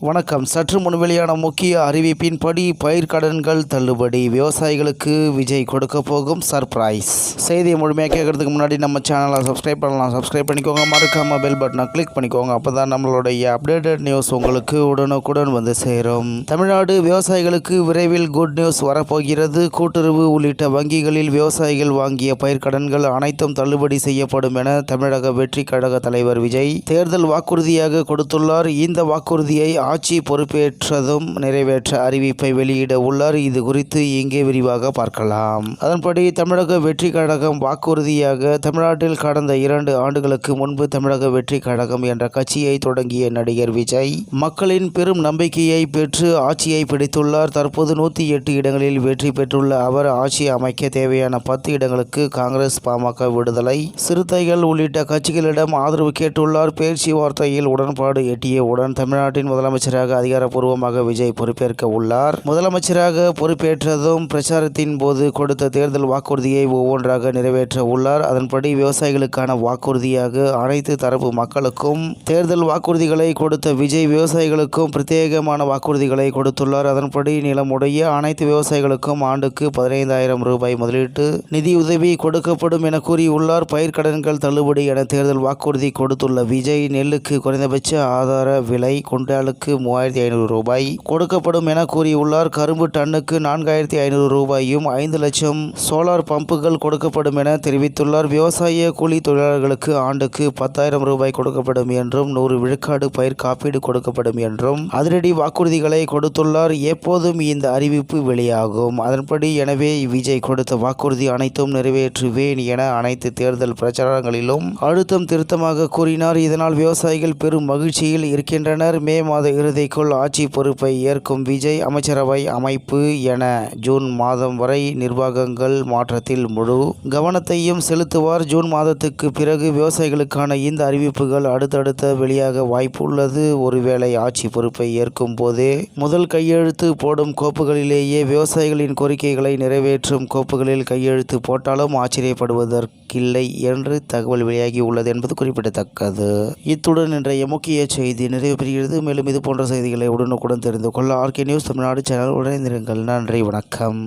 வணக்கம். சற்று முன் வெளியான முக்கிய அறிவிப்பின்படி பயிர்க்கடன்கள் தள்ளுபடி, விவசாயிகளுக்கு விஜய் கொடுக்க போகும் சர்ப்ரைஸ். செய்தியை முழுமையாக கேட்கறதுக்கு முன்னாடி நம்ம சேனலை சப்ஸ்கிரைப் பண்ணலாம். சப்ஸ்கிரைப் பண்ணிக்கோங்க. மறக்காம பெல் பட்டனை கிளிக் பண்ணிக்கோங்க. அப்பதான் நம்மளுடைய அப்டேட்டட் நியூஸ் உங்களுக்கு உடனுக்குடன் வந்து சேரும். தமிழ்நாடு விவசாயிகளுக்கு விரைவில் குட் நியூஸ் வரப்போகிறது. கூட்டுறவு உள்ளிட்ட வங்கிகளில் விவசாயிகள் வாங்கிய பயிர்க்கடன்கள் அனைத்தும் தள்ளுபடி செய்யப்படும் என தமிழக வெற்றி கழக தலைவர் விஜய் தேர்தல் வாக்குறுதியாக கொடுத்துள்ளார். இந்த வாக்குறுதியை ஆட்சி பொறுப்பேற்றதும் நிறைவேற்ற அறிவிப்பை வெளியிட உள்ளார். இது குறித்து இங்கே விரிவாக பார்க்கலாம். அதன்படி தமிழக வெற்றி கழகம் வாக்குறுதியாக தமிழ்நாட்டில் கடந்த 2 ஆண்டுகளுக்கு முன்பு தமிழக வெற்றி கழகம் என்ற கட்சியை தொடங்கிய நடிகர் விஜய் மக்களின் பெரும் நம்பிக்கையை பெற்று ஆட்சியை பிடித்துள்ளார். தற்போது 108 இடங்களில் வெற்றி பெற்றுள்ள அவர் ஆட்சி அமைக்க தேவையான 10 இடங்களுக்கு காங்கிரஸ், பாமக, விடுதலை சிறுத்தைகள் உள்ளிட்ட கட்சிகளிடம் ஆதரவு கேட்டுள்ளார். பேச்சுவார்த்தையில் உடன்பாடு எட்டியவுடன் தமிழ்நாட்டின் முதலமைச்சராக அதிகாரப்பூர்வமாக விஜய் பொறுப்பேற்க உள்ளார். முதலமைச்சராக பொறுப்பேற்றதும் பிரச்சாரத்தின் போது கொடுத்த தேர்தல் வாக்குறுதியை ஒவ்வொன்றாக நிறைவேற்ற உள்ளார். அதன்படி விவசாயிகளுக்கான வாக்குறுதியாக அனைத்து தரப்பு மக்களுக்கும் தேர்தல் வாக்குறுதிகளை கொடுத்த விஜய் விவசாயிகளுக்கும் பிரத்யேகமான வாக்குறுதிகளை கொடுத்துள்ளார். அதன்படி நிலமுடைய அனைத்து விவசாயிகளுக்கும் ஆண்டுக்கு 15,000 ரூபாய் முதலீட்டு நிதியுதவி கொடுக்கப்படும் என கூறியுள்ளார். பயிர்க்கடன்கள் தள்ளுபடி என தேர்தல் வாக்குறுதி கொடுத்துள்ள விஜய் நெல்லுக்கு குறைந்தபட்ச ஆதார விலை குண்டாலுக்கு 3,500 ரூபாய் கொடுக்கப்படும் என கூறியுள்ளார். கரும்பு டன்னுக்கு 4,500 ரூபாயும் 5 லட்சம் சோலார் பம்புகள் கொடுக்கப்படும் என தெரிவித்துள்ளார். விவசாய கூலி தொழிலாளர்களுக்கு ஆண்டுக்கு 10,000 ரூபாய் கொடுக்கப்படும் என்றும் 100 விழுக்காடு பயிர் காப்பீடு கொடுக்கப்படும் என்றும் அதிரடி வாக்குறுதிகளை கொடுத்துள்ளார். எப்போதும் இந்த அறிவிப்பு வெளியாகும். அதன்படி எனவே விஜய் கொடுத்த வாக்குறுதி அனைத்தும் நிறைவேற்றுவேன் என அனைத்து தேர்தல் பிரச்சாரங்களிலும் அழுத்தம் திருத்தமாக கூறினார். இதனால் விவசாயிகள் பெரும் மகிழ்ச்சியில் இருக்கின்றனர். மே மாத இறுதிக்குள் ஆட்சி பொறுப்பை ஏற்கும் விஜய் அமைச்சரவை அமைப்பு என ஜூன் மாதம் வரை நிர்வாகங்கள் மாற்றத்தில் முழு கவனத்தையும் செலுத்துவார். ஜூன் மாதத்துக்கு பிறகு விவசாயிகளுக்கான இந்த அறிவிப்புகள் அடுத்தடுத்த வெளியாக வாய்ப்பு உள்ளது. ஒருவேளை ஆட்சி பொறுப்பை ஏற்கும் போதே முதல் கையெழுத்து போடும் கோப்புகளிலேயே விவசாயிகளின் கோரிக்கைகளை நிறைவேற்றும் கோப்புகளில் கையெழுத்து போட்டாலும் ஆச்சரியப்படுவதற்கில்லை என்று தகவல் வெளியாகி உள்ளது என்பது குறிப்பிடத்தக்கது. இத்துடன் இன்றைய முக்கிய செய்தி நிறைவு பெறுகிறது. மேலும் இது போன்ற செய்திகளை உடனுக்குடன் தெரிந்து கொள்ள ஆர்கே நியூஸ் தமிழ்நாடு சேனல் உடனே இருங்கள். நன்றி, வணக்கம்.